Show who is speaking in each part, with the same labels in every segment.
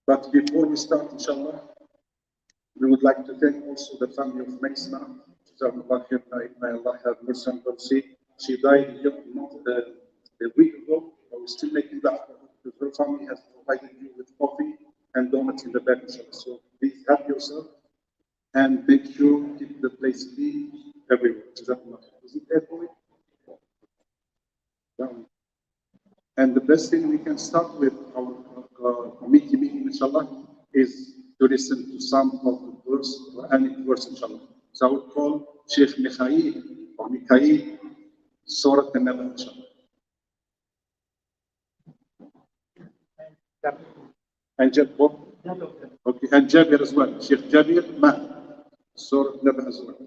Speaker 1: But before we start, inshallah, we would like to thank also the family of Maisna. May Allah have mercy on her. She died a week ago, but we're still making that because her family has provided you with coffee and donuts in the back, inshallah. So please help yourself and make sure keep the place clean everywhere. Is it there for me? Down. And the best thing we can start with our committee meeting, inshallah, is to listen to some of the verse, Quranic verse, inshallah. So I would call Sheikh Mikhail, Surah An-Naba, inshallah. And Jabir, okay, and Jabir as well. Sheikh Jabir, Surah An-Naba as well.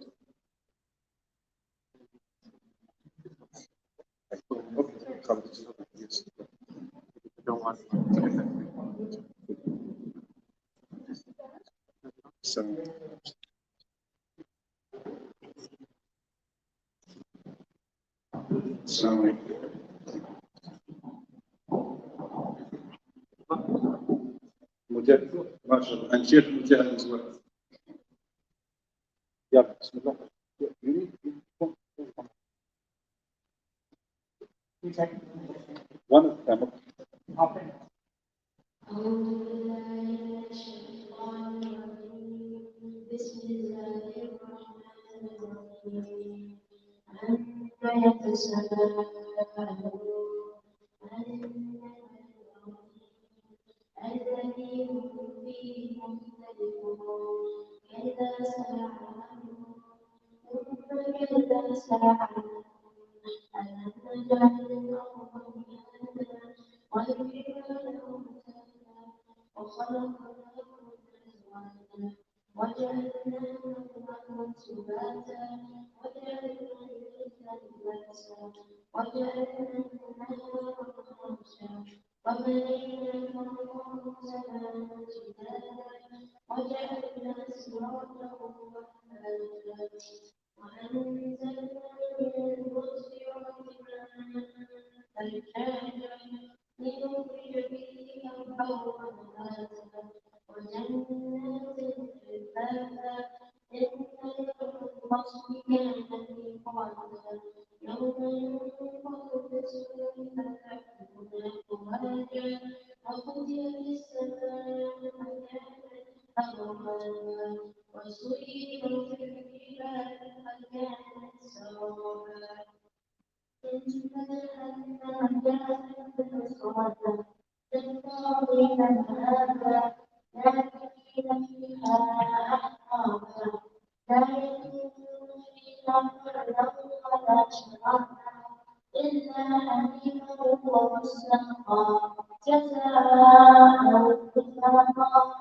Speaker 1: Okay, السلام عليكم. مجاهد ما شاء الله. And Sheikh Mujahid as well. يلا بسم الله. One of them.
Speaker 2: بسم الله الرحمن الرحيم عما يتساءلون عن الذي هم فيه مختلفون كذا ساعة ألم نجعل الأرض مهادا والجبال أوتادا وخلقناكم أزواجا وجعلنا نومكم سباتا وجعلنا الليل لباسا وجعلنا النهار معاشا وبنينا فوقكم سبعا شدادا وجعلنا سراجا وهاجا وأنزلنا من المعصرات ماء ثجاجا لنخرج به حبا ونباتا وجنات ألفافا إن يوم الفصل كان ميقاتا يوم ينفخ في الصور فتأتون أفواجا وفتحت السماء فكانت أبوابا وسيرت الجبال فكانت سرابا إنا كانت مسرابا للطاغين مآبا لكن فيها أحقابا لا يجدون فيها فردا ولا شرابا إلا حميما وغساقا جزاء وفاقا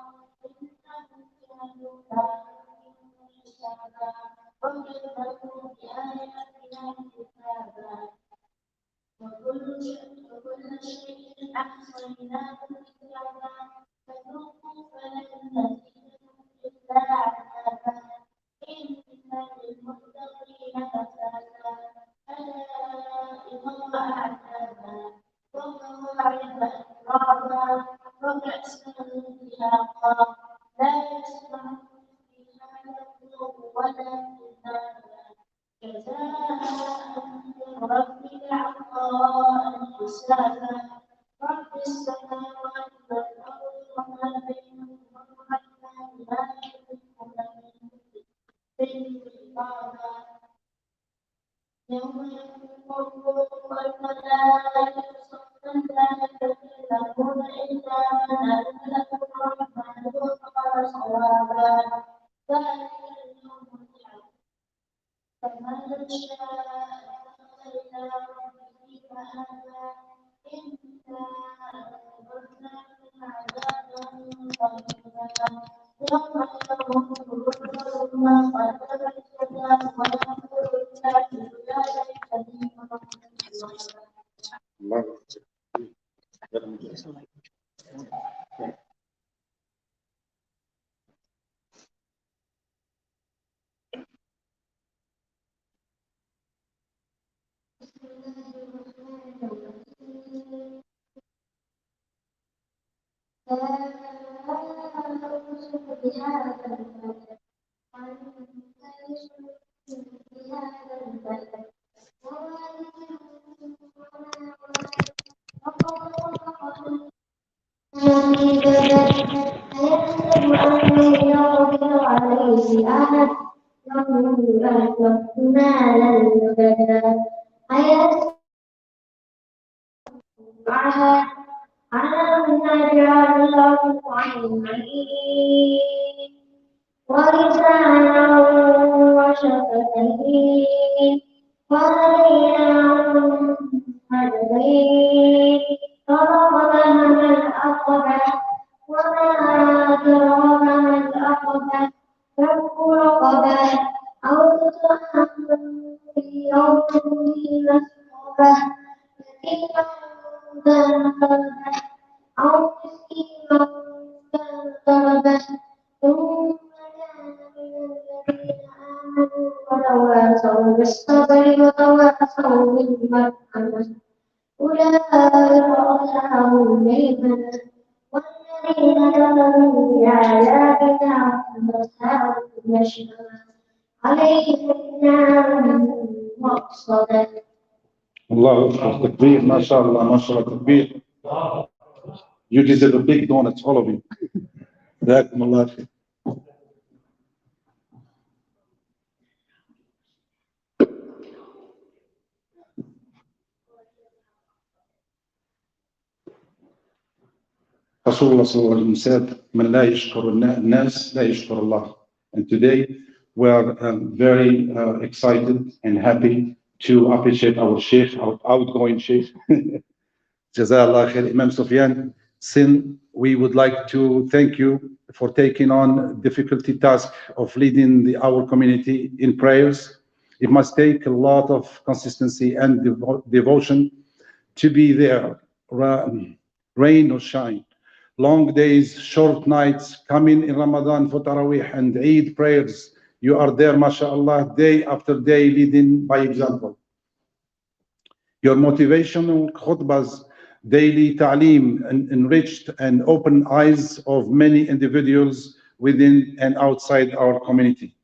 Speaker 2: إنهم كانوا لا يؤمنون حسابا وكذبوا بآياتنا كتابا وكل شيء أحصيناه كتابا فذوقوا فلن نزيدكم إلا عذابا إن للمتقين مفازا حدائق وأعنابا وكواعب أترابا وكأسا دهاقا لا يسمعون فيها لغوا ولا كذابا جزاء من ربك عطاء حسابا رب السماوات والأرض وما بينهما الرحمن لا يملكون منه خطابا يوم ينفخ الروح والملائكة صفا لا يتكلمون إلا من أذن له الرحمن وقال صوابا ذلك اليوم الحق فمن شاء اتخذ إلى ربه مآبا إنا أنذرناكم عذابا قريبا يوم يموت الرسل ما قدمت يداه ويقول الكافر يا ليتني كنت
Speaker 1: الله
Speaker 2: بسم الله الرحمن الرحيم ولسانا وشفتين وهديناه النجدين فرغم العقبة وما أدراك ما العقبة فك رقبة أو إطعام في يوم ذي مسغبة يتيما ذا مقربة أو مسكينا ذا متربة ثم كان من الذين آمنوا وتواصوا بالصبر وتواصوا بالمرحمة أولئك أصحاب الميمنة والذين كفروا بآياتنا هم أصحاب المشأمة عليهم نار مؤصدة.
Speaker 1: الله Akbar, takbir, mashallah, mashallah, takbir. You deserve a big donuts, all of you. جزاكم الله خير. Rasulullah sallallahu alaihi wasallam said, "Man la yashkur nas la yashkur Allah." And today we are very excited and happy to appreciate our Sheikh, our outgoing Sheikh. Jazakallah khair, Imam Sufyan. Since we would like to thank you for taking on difficulty task of leading our community in prayers. It must take a lot of consistency and devotion to be there, rain or shine. Long days, short nights, coming in Ramadan for Taraweeh and Eid prayers. You are there, mashallah, day after day, leading by example. Your motivational khutbahs, daily ta'aleem, enriched and open eyes of many individuals within and outside our community.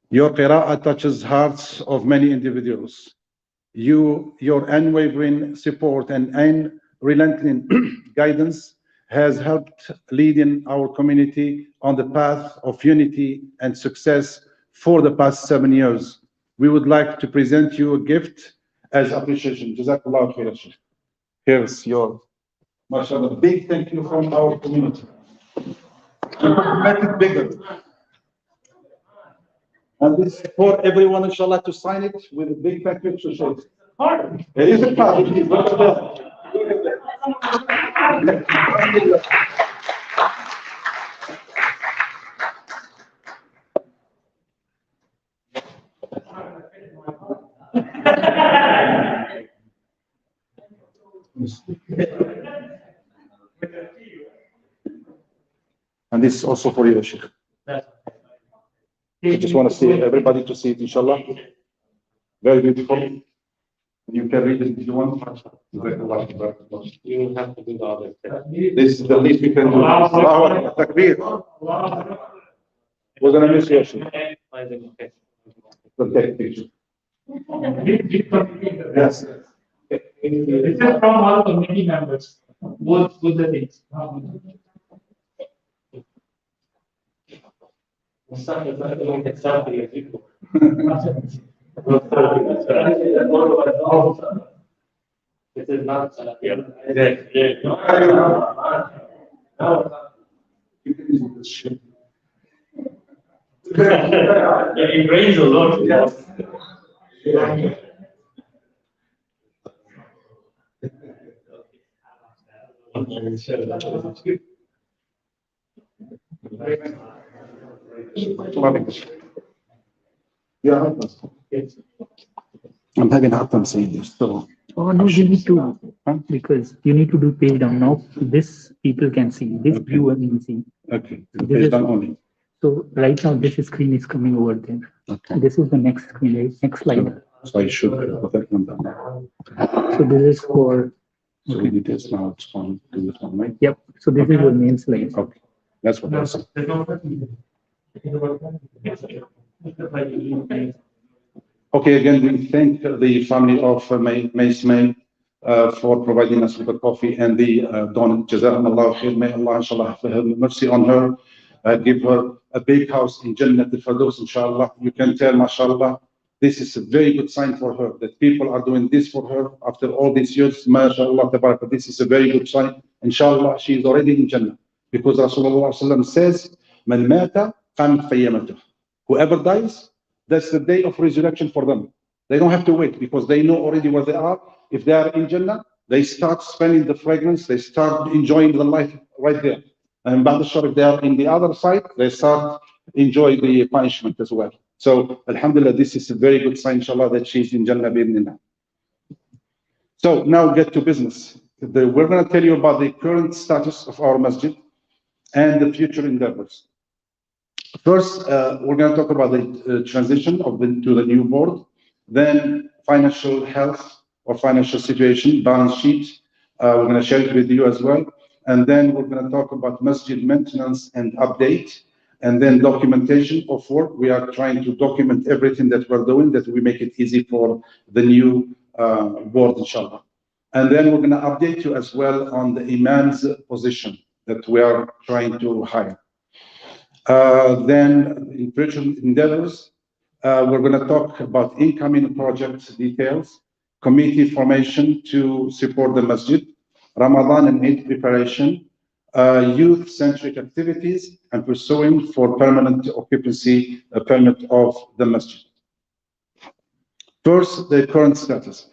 Speaker 1: Your qira'ah touches hearts of many individuals. Your unwavering support and unrelenting guidance has helped leading our community on the path of unity and success for the past 7 years. We would like to present you a gift as appreciation. Jazakallah khair. Here's your, mashallah, big thank you from our community. Make it bigger. And this is for everyone, inshallah, to sign it with a big thank you to Sheikh. It is a part. And this is also for you, Sheikh. I just want to see everybody to see it, inshallah. Very beautiful. You can read it if you want.
Speaker 3: You have to do the other.
Speaker 1: This is the least we can do. Allahu Akbar. Takbir. We're going to miss you, Sheikh. Protect picture. Yes.
Speaker 4: This is from all committee members, both good and things.
Speaker 3: This is not. It rains a lot.
Speaker 1: Yeah, I'm having a hard time saying this. So,
Speaker 5: Oh no, you need to, because you need to do page down. Now this people can see, this
Speaker 1: Okay.
Speaker 5: viewer can see.
Speaker 1: okay,
Speaker 5: This
Speaker 1: page
Speaker 5: is-
Speaker 1: down only.
Speaker 5: So right now this screen is coming over there.
Speaker 1: Okay,
Speaker 5: This is the next screen, right? Next slide.
Speaker 1: so I should put that one down.
Speaker 5: So this is for,
Speaker 1: So we did this now. It's on to this one, right?
Speaker 5: yep. So this is your main slide.
Speaker 1: Okay.
Speaker 6: That's what I
Speaker 4: No,
Speaker 6: said.
Speaker 4: there's no.
Speaker 6: Okay, again, we thank the family of May Ismail for providing us with the coffee and the donut. Jazakumullah khair. May Allah, inshallah, have mercy on her. Give her a big house in Jannat al-Firdaus, inshallah. You can tell, mashallah, this is a very good sign for her, that people are doing this for her after all these years. MashaAllah, tabarak. This is a very good sign. Inshallah, she is already in Jannah. Because Rasulullah says, Man mata, qamat fayyamatuh. Whoever dies, that's the day of resurrection for them. They don't have to wait because they know already where they are. If they are in Jannah, they start smelling the fragrance, they start enjoying the life right there. And if they are in the other side, they start enjoying the punishment as well. So, alhamdulillah, this is a very good sign, inshallah, that she's in Jannah bi'idhnillah. So, now get to business. We're going to tell you about the current status of our masjid and the future endeavors. First, we're going to talk about the transition to the new board, then financial health or financial situation, balance sheet. We're going to share it with you as well. And then we're going to talk about masjid maintenance and update, and then documentation of work. We are trying to document everything that we're doing, that we make it easy for the new board, inshallah. And then we're going to update you as well on the imam's position that we are trying to hire. Then in future endeavors, we're going to talk about incoming project details, committee formation to support the masjid, Ramadan and Eid preparation, youth-centric activities, and pursuing for permanent occupancy permit of the masjid. First, the current status.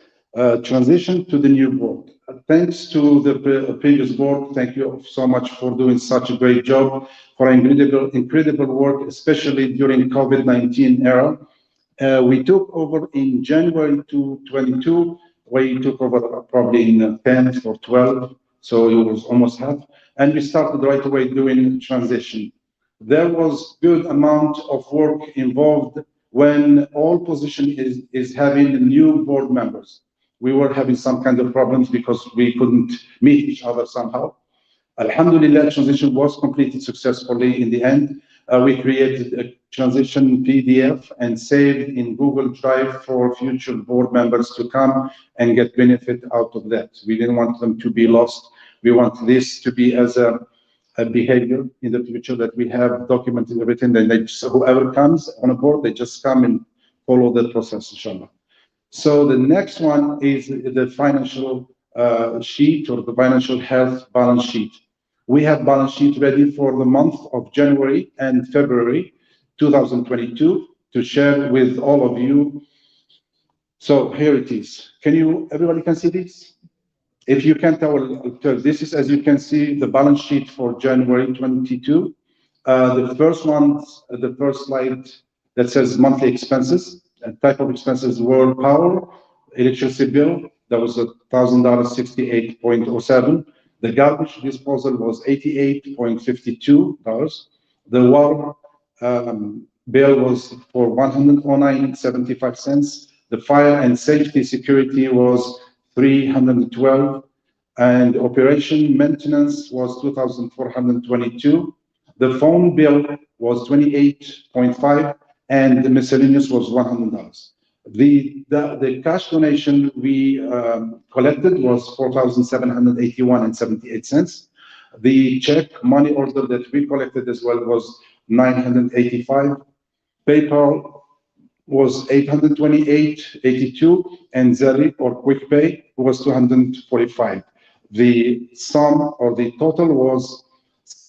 Speaker 6: Transition to the new board. Thanks to the previous board, thank you so much for doing such a great job, for incredible work, especially during COVID-19 era. We took over in January 2022. We took over probably in 10th or 12th, so it was almost half. And we started right away doing transition. There was good amount of work involved when all position is having new board members. We were having some kind of problems because we couldn't meet each other somehow. Alhamdulillah, transition was completed successfully in the end. We created a transition PDF and saved in Google Drive for future board members to come and get benefit out of that. We didn't want them to be lost. We want this to be as a behavior in the future, that we have documented everything. Then whoever comes on a board, they just come and follow the process, inshallah. So the next one is the financial sheet, or the financial health balance sheet. We have balance sheet ready for the month of January and February 2022 to share with all of you. So here it is. Everybody can see this? If you can't, I will tell. This is, as you can see, the balance sheet for January 22. The first one, the first slide that says monthly expenses. Type of expenses were power, electricity bill, that was $1,000, 68.07. The garbage disposal was $88.52. The water bill was for $109.75. The fire and safety security was $312, and operation maintenance was $2,422. The phone bill was $28.5, and the miscellaneous was $100. The cash donation we collected was $4,781.78. The check money order that we collected as well was $985. PayPal was $828.82, and Zelle or Quick Pay was $245. The sum or the total was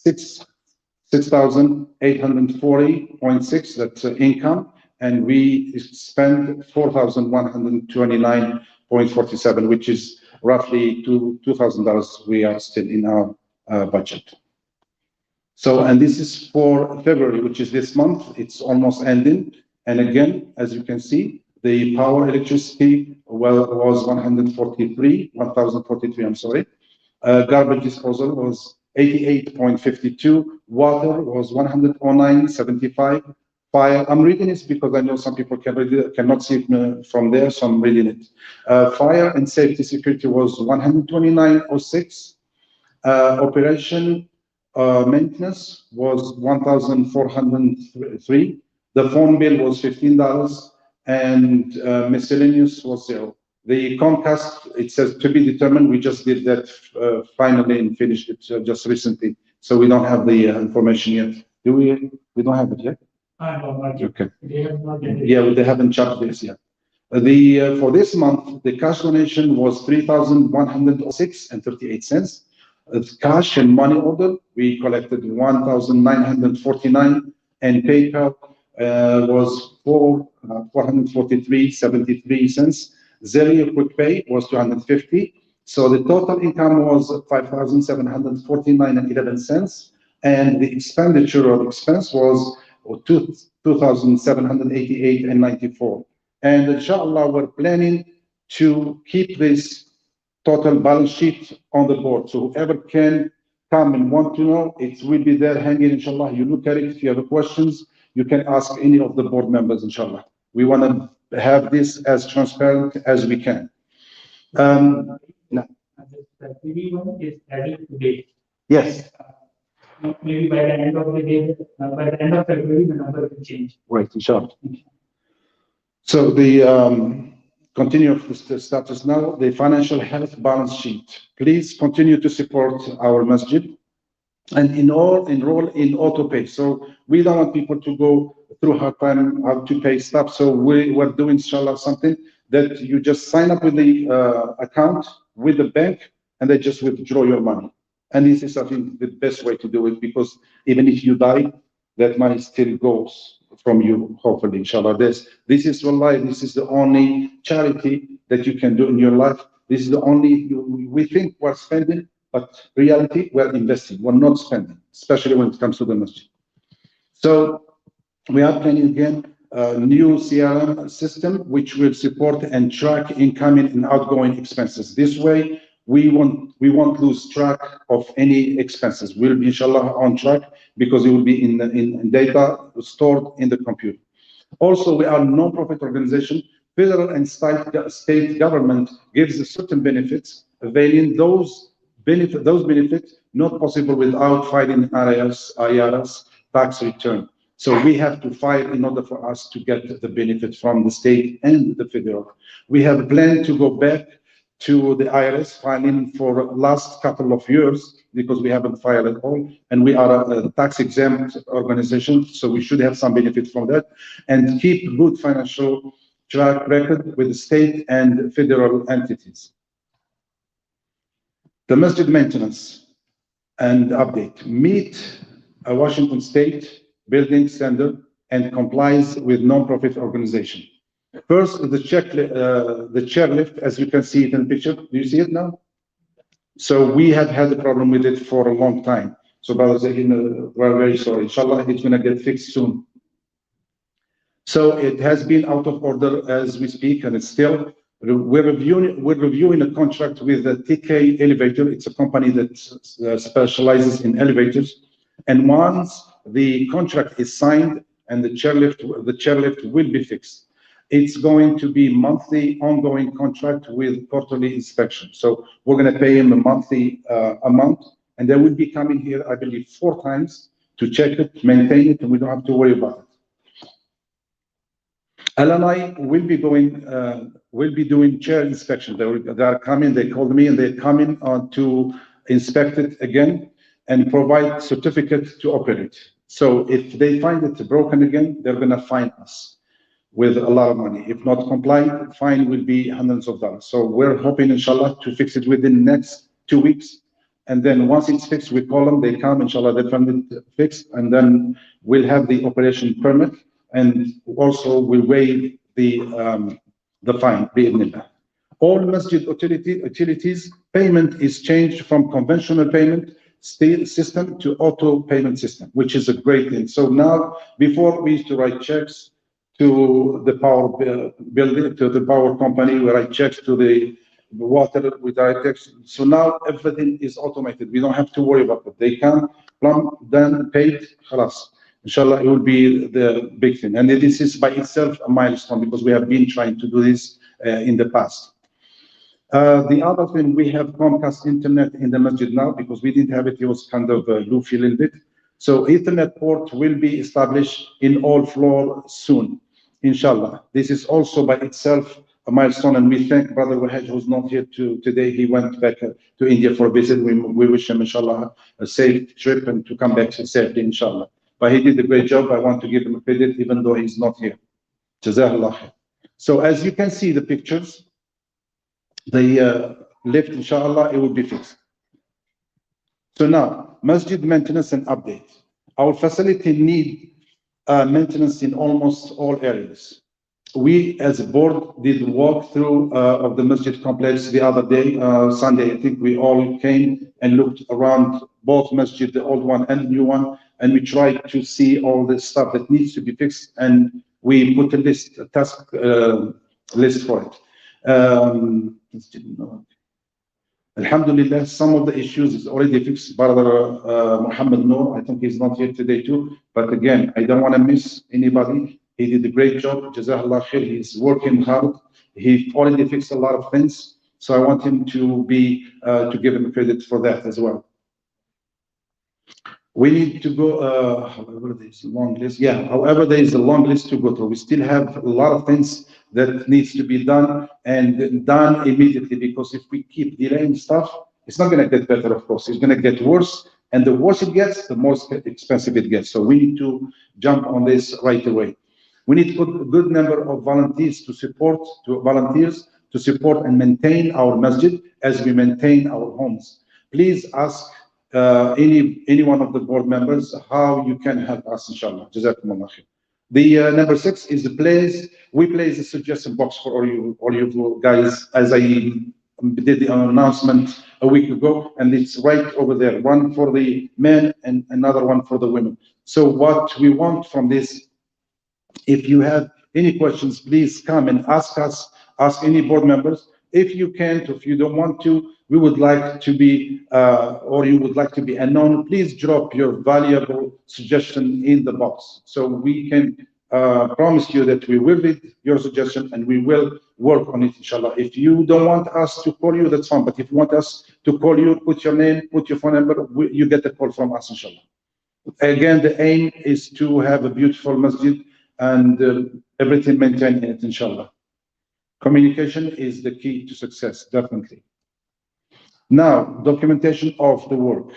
Speaker 6: $6,840.6. That's income, and we spent $4,129.47, which is roughly $2,000. We are still in our budget. So, and this is for February, which is this month. It's almost ending. And again, as you can see, the power electricity was 1,043, I'm sorry. Garbage disposal was 88.52. Water was 109.75. Fire, I'm reading this because I know some people cannot see it from there, so I'm reading it. Fire and safety security was 129.06. Operation Maintenance was 1,403. The phone bill was $15, and miscellaneous was 0. The Comcast, it says to be determined. We just did that finally and finished it just recently, so we don't have the information yet. Do we? We don't have it yet. Okay.
Speaker 4: They have not yet.
Speaker 6: Yeah, well, they haven't charged this yet. For this month, the cash donation was 3,106.38 cents. Cash and money order, we collected 1,949, and PayPal was 443.73 cents. Zelle Quick Pay was 250. So the total income was 5,749.11 cents, and the expenditure or expense was 2,788.94. And inshallah, we're planning to keep this total balance sheet on the board. So whoever can come and want to know, it will be there hanging, inshallah. You look at it. If you have questions, you can ask any of the board members, inshallah. We want to have this as transparent as we can. No.
Speaker 4: The TV1 is added today.
Speaker 6: Yes.
Speaker 4: Maybe by the end of the day, by the end of February, the number will change.
Speaker 6: Right, inshallah. So the continue of the status now, the financial health balance sheet. Please continue to support our masjid and enroll in auto pay. So we don't want people to go through hard time how to pay stuff. So we're doing, inshallah, something that you just sign up with the account with the bank, and they just withdraw your money. And this is, I think, the best way to do it, because even if you die, that money still goes from you, hopefully, inshallah. This is wallahi, this is the only charity that you can do in your life. This is the only, we think we're spending, but reality, we're investing. We're not spending, especially when it comes to the masjid. So we are planning again a new CRM system, which will support and track incoming and outgoing expenses. This way, we won't lose track of any expenses. We'll be, inshallah, on track, because it will be in data stored in the computer. Also, we are a non-profit organization. Federal and state government gives certain benefits, availing those benefits not possible without filing IRS tax return. So we have to file in order for us to get the benefit from the state and the federal. We have a plan to go back to the IRS filing for last couple of years, because we haven't filed at all, and we are a tax exempt organization, so we should have some benefit from that, and keep good financial track record with the state and federal entities. The masjid maintenance and update meet a Washington State building standard and complies with non-profit organization. First, the chairlift, as you can see it in the picture. Do you see it now? So we have had a problem with it for a long time. So brothers, we're very sorry. Inshallah, it's going to get fixed soon. So it has been out of order as we speak, and it's still, we're reviewing a contract with the TK Elevator. It's a company that specializes in elevators. And once the contract is signed and the chairlift will be fixed, it's going to be monthly ongoing contract with quarterly inspection. So we're going to pay him a monthly amount, and they will be coming here, I believe, 4 times to check it, maintain it, and we don't have to worry about it. LNI will be doing chair inspection. They are coming, they called me, and they're coming to inspect it again and provide certificate to operate. So if they find it broken again, they're going to fine us with a lot of money. If not compliant, fine will be hundreds of dollars. So we're hoping, inshallah, to fix it within the next 2 weeks. And then once it's fixed, we call them, they come, inshallah, they find it fixed, and then we'll have the operation permit, and also we'll waive the fine, bi'idhnillah. All masjid utilities payment is changed from conventional payment system to auto payment system, which is a great thing. So now, before we used to write checks to the power building, to the power company, we write checks to the water, we write checks. So now everything is automated. We don't have to worry about it. They come, plumb, done, paid, khalas. Inshallah, it will be the big thing. And this is by itself a milestone, because we have been trying to do this in the past. The other thing, we have Comcast internet in the masjid now because we didn't have it. It was kind of goofy a little bit. So Ethernet port will be established in all floor soon, inshallah. This is also by itself a milestone, and we thank Brother Wahaj, who's not here today. He went back to India for a visit. We wish him, inshallah, a safe trip and to come back safely, inshallah. But he did a great job. I want to give him credit, even though he's not here. Jazakallah khair. So as you can see the pictures, the lift, inshallah, it will be fixed. So now, masjid maintenance and update. Our facility need maintenance in almost all areas. We, as a board, did walkthrough of the masjid complex the other day, Sunday. I think we all came and looked around both masjid, the old one and the new one, and we tried to see all the stuff that needs to be fixed, and we put a list, a task list for it. Alhamdulillah, some of the issues is already fixed. Brother Muhammad Nur, I think he's not here today too, but again, I don't want to miss anybody. He did a great job. Jazakallah khair. He's working hard. He already fixed a lot of things. So I want him to be, to give him credit for that as well. We need to go, however, there's a long list. Yeah, however, there is a long list to go through. We still have a lot of things that needs to be done and done immediately, because if we keep delaying stuff, it's not going to get better, of course. It's going to get worse. And the worse it gets, the more expensive it gets. So we need to jump on this right away. We need to put a good number of volunteers to support and maintain our masjid as we maintain our homes. Please ask any one of the board members how you can help us, inshallah. Jazakumullah khair. The number 6 is the place. We place a suggestion box for all you guys, as I did the announcement a week ago, and it's right over there. One for the men and another one for the women. So what we want from this, if you have any questions, please come and ask us, ask any board members. If you can't, if you don't want to, we would like to be, or you would like to be unknown, please drop your valuable suggestion in the box. So we can promise you that we will read your suggestion and we will work on it, inshallah. If you don't want us to call you, that's fine. But if you want us to call you, put your name, put your phone number, you get a call from us, inshallah. Again, the aim is to have a beautiful masjid and everything maintained in it, inshallah. Communication is the key to success, definitely. Now, documentation of the work.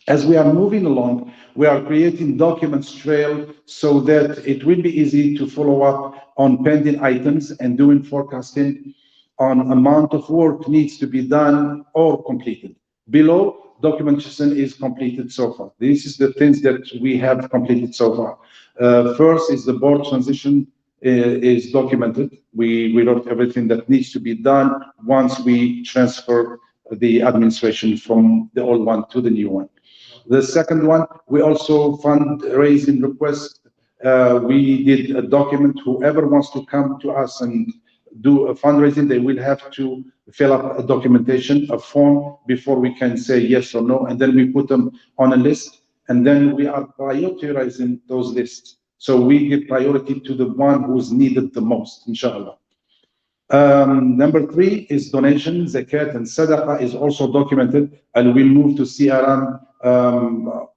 Speaker 6: As we are moving along, we are creating documents trail so that it will be easy to follow up on pending items and doing forecasting on amount of work needs to be done or completed. Below, documentation is completed so far. This is the things that we have completed so far. First is the board transition is documented. We wrote everything that needs to be done once we transfer the administration from the old one to the new one. The second one, we also fundraising request. We did a document. Whoever wants to come to us and do a fundraising, they will have to fill up a documentation, a form, before we can say yes or no. And then we put them on a list, and then we are prioritizing those lists. So we give priority to the one who's needed the most, inshallah. Number 3 is donation, zakat, and sadaqah is also documented, and we'll move to CRM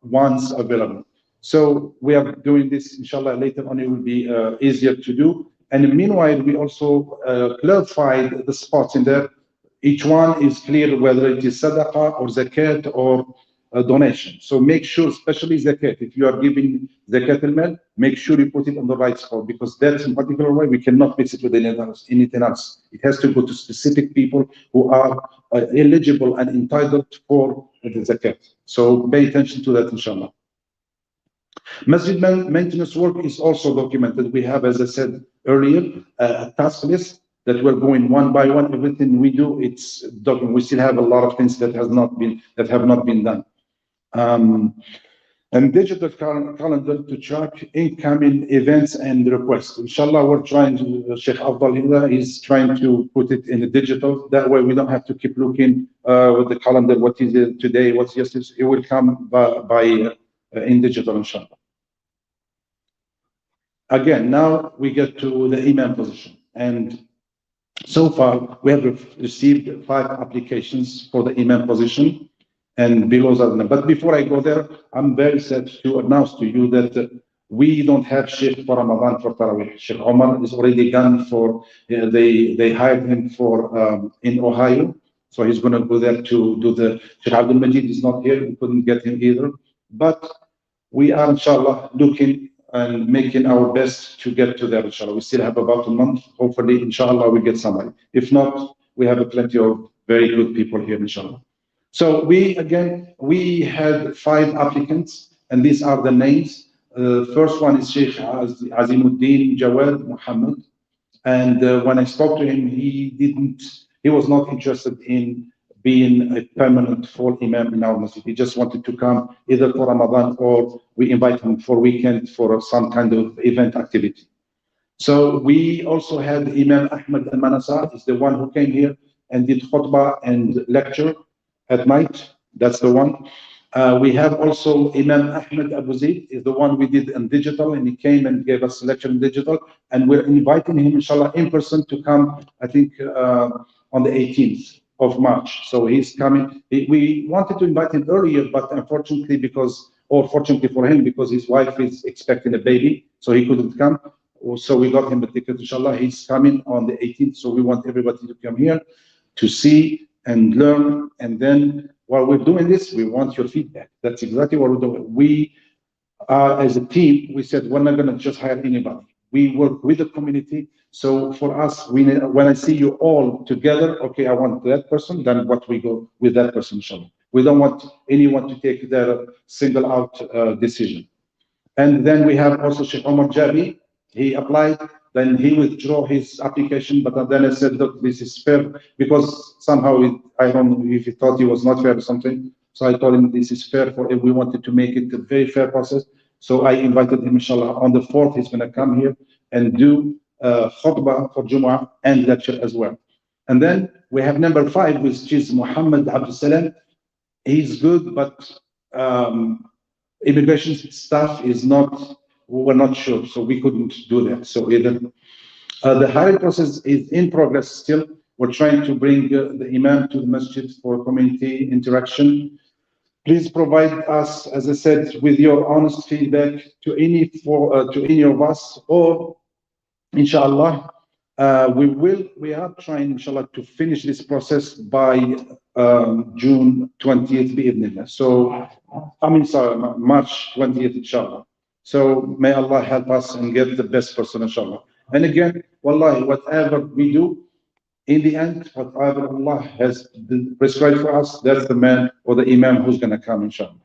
Speaker 6: once available. So we are doing this, inshallah, later on it will be easier to do. And meanwhile, we also clarified the spots in there. Each one is clear whether it is sadaqah or zakat or a donation. So make sure, especially zakat, if you are giving zakat al-mal, make sure you put it on the right spot, because that's in particular way we cannot mix it with anything else. It has to go to specific people who are eligible and entitled for the zakat. So pay attention to that, inshallah. Masjid maintenance work is also documented. We have, as I said earlier, a task list that we're going one by one. Everything we do, it's documented. We still have a lot of things that have not been done. And digital calendar to track incoming events and requests. Inshallah, we're trying to, Sheikh Afdal is trying to put it in the digital. That way we don't have to keep looking with the calendar, what is it today, what's yesterday. It will come by in digital, inshallah. Again, now we get to the imam position. And So far, we have received 5 applications for the imam position, and below that. But before I go there, I'm very sad to announce to you that we don't have Sheikh for Ramadan for Tarawih. Sheikh Omar is already gone for, they hired him for in Ohio, so he's going to go there to do the, Sheikh Abdul Majid is not here, we couldn't get him either. But we are, inshallah, looking and making our best to get to there, inshallah. We still have about a month. Hopefully, inshallah, we get somebody. If not, we have plenty of very good people here, inshallah. So we had 5 applicants, and these are the names. First one is Sheikh Azimuddin Jawad Muhammad. And when I spoke to him, he was not interested in being a permanent full imam in our masjid. He just wanted to come either for Ramadan or we invite him for weekend for some kind of event activity. So we also had Imam Ahmed Al-Manasa, is the one who came here and did khutbah and lecture at night. That's the one. We have also Imam Ahmed Abu Zaid, is the one we did in digital, and he came and gave us a lecture in digital. And we're inviting him, inshallah, in person to come, I think, on the 18th of March. So he's coming. We wanted to invite him earlier, but unfortunately, fortunately for him, because his wife is expecting a baby, so he couldn't come. So we got him a ticket, inshallah. He's coming on the 18th. So we want everybody to come here to see and learn. And then while we're doing this, we want your feedback. That's exactly what we're doing. We are, as a team, we said, we're not going to just hire anybody. We work with the community. So for us, when I see you all together, okay, I want that person, then what we go with that person, inshallah. We don't want anyone to take their single out decision. And then we have also Sheikh Omar Jabi. He applied, then he withdrew his application, but then I said, look, this is fair, because somehow, I don't know if he thought he was not fair or something. So I told him this is fair for if we wanted to make it a very fair process. So I invited him, inshallah, on the 4th, he's going to come here and do khutbah for Jumu'ah and lecture as well. And then we have number 5, which is Muhammad Abdul Salam. He's good, but immigration stuff is not, we're not sure, so we couldn't do that. So either the hiring process is in progress still. We're trying to bring the imam to the masjid for community interaction. Please provide us, as I said, with your honest feedback to any of us, or inshallah, we are trying, inshallah, to finish this process by June 20th, bi'idhnillah. So, March 20th, inshallah. So may Allah help us and get the best person, inshallah. And again, wallahi, whatever we do, in the end, whatever Allah has prescribed for us, that's the man or the imam who's going to come, inshallah.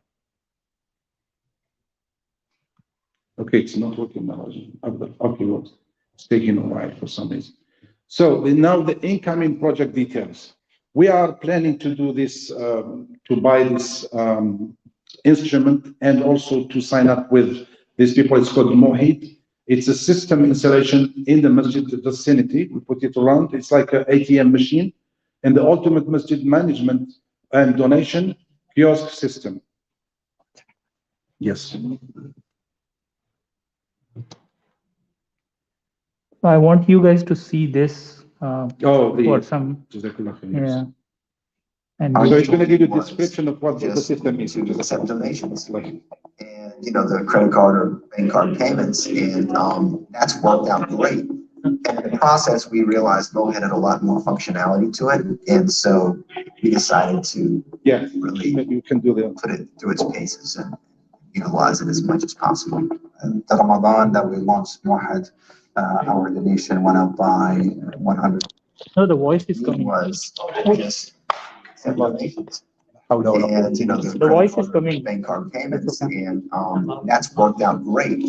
Speaker 6: Okay, it's not working now. Okay, what? It's taking a while for some reason. So now the incoming project details. We are planning to do this, to buy this instrument, and also to sign up with these people. It's called Mohit. It's a system installation in the masjid vicinity. We put it around. It's like an ATM machine, and the ultimate masjid management and donation kiosk system. Yes.
Speaker 5: I want you guys to see this for some,
Speaker 6: yeah.
Speaker 5: And
Speaker 6: so it's going to give you a description of what the system is.
Speaker 7: To accept donations, and the credit card or bank card payments, and that's worked out great. And in the process, we realized Mo had a lot more functionality to it, and so we decided to really
Speaker 6: you can do that.
Speaker 7: Put it through its paces and utilize it as much as possible. And the Ramadan that we launched Mohad, our donation went up by 100.
Speaker 5: No, the voice is coming.
Speaker 7: Was just donations. And the
Speaker 5: voice is coming.
Speaker 7: Bank card payments, and that's worked out great.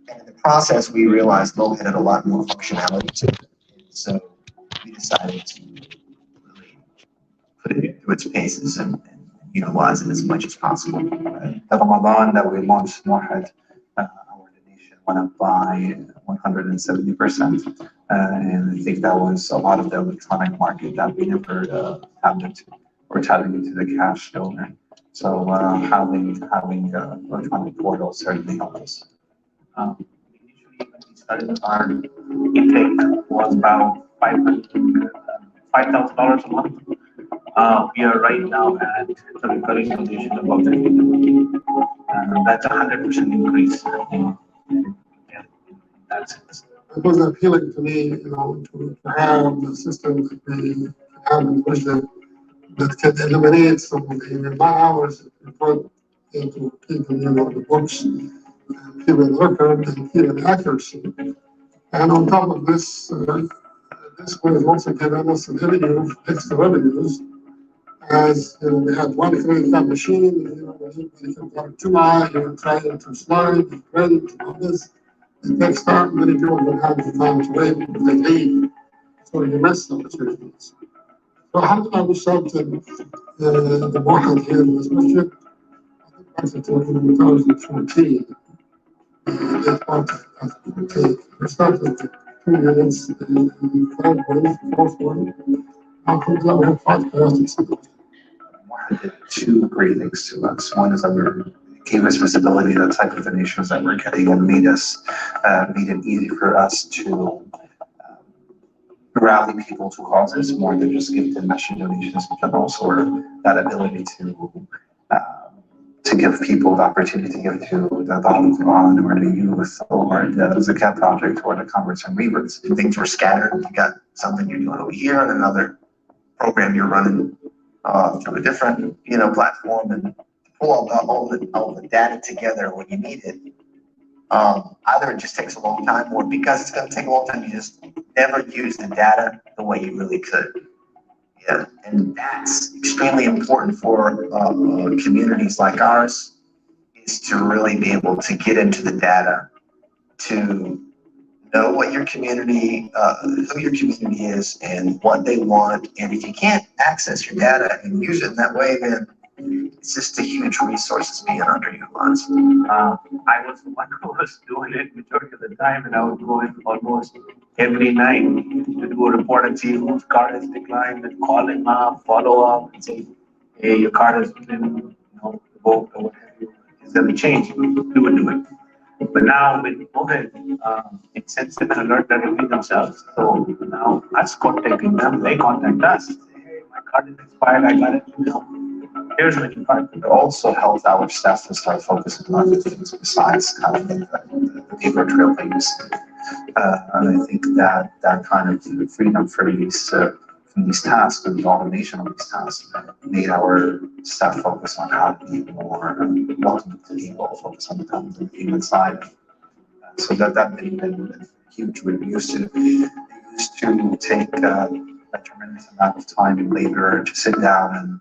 Speaker 7: And in the process, we realized Mo had a lot more functionality to it, and so we decided to really put it through its paces and utilize it as much as possible. The Ramadan that we launched Mohad, our donation went up by 170%, and I think that was a lot of the electronic market that we never tapped into. Or tapping into the cash donor. So having electronic portals certainly helped us. Initially, when we started, our intake was about
Speaker 8: $5,000 a month. We are right now at the recurring donation about 50. That's 100% increase. That's it.
Speaker 9: It was appealing to me, to have the system that we have in Muslim that can eliminate some of the man hours that we put into keeping, the books, and keeping record and keeping accuracy. And on top of this, this one is also giving us an extra revenues, as we had one credit card machine, you can have 2 hours, you're trying to slide, credit, all this. It takes time, many people don't have the time to wait, they leave, so you miss opportunities. So alhamdulillah, we started the market here in this masjid, I think back in 2014. We started with 2 units, the third one, fourth one. Alhamdulillah, we have 5 classes.
Speaker 7: Did 2 great things to us. One is that we gave us visibility to the type of donations that we're getting and made it easy for us to rally people to causes more than just give donation donations, but also that ability to give people the opportunity to give to the Al-Nur or the youth or the Zakat project or the converts and reverts. Things were scattered. You got something you're doing over here and another program you're running through a different, platform, and pull all the data together when you need it. Either it just takes a long time, or because it's going to take a long time, you just never use the data the way you really could. Yeah, and that's extremely important for communities like ours, is to really be able to get into the data, to know what your community, who your community is and what they want. And if you can't access your data and use it in that way, then it's just a huge resource that's being underutilized.
Speaker 8: I was the one who was doing it majority of the time, and I would go in almost every night to do a report and see whose card has declined, and call him up, follow up, and say, hey, your card has been, revoked or what have you. Is there a change? We would do it. But now with COVID, it sends an alert directly themselves. So now us contacting them, they contact us. Say, hey, my card is expired, I got it. Here's my new card.
Speaker 7: It also helps our staff to start focusing on other things besides kind of the paper trail things. And I think that kind of freedom from these tasks and the automation of these tasks made our staff focus on how to be more welcoming to people, focus on the human side. So that been huge. We used to take a tremendous amount of time and labor to sit down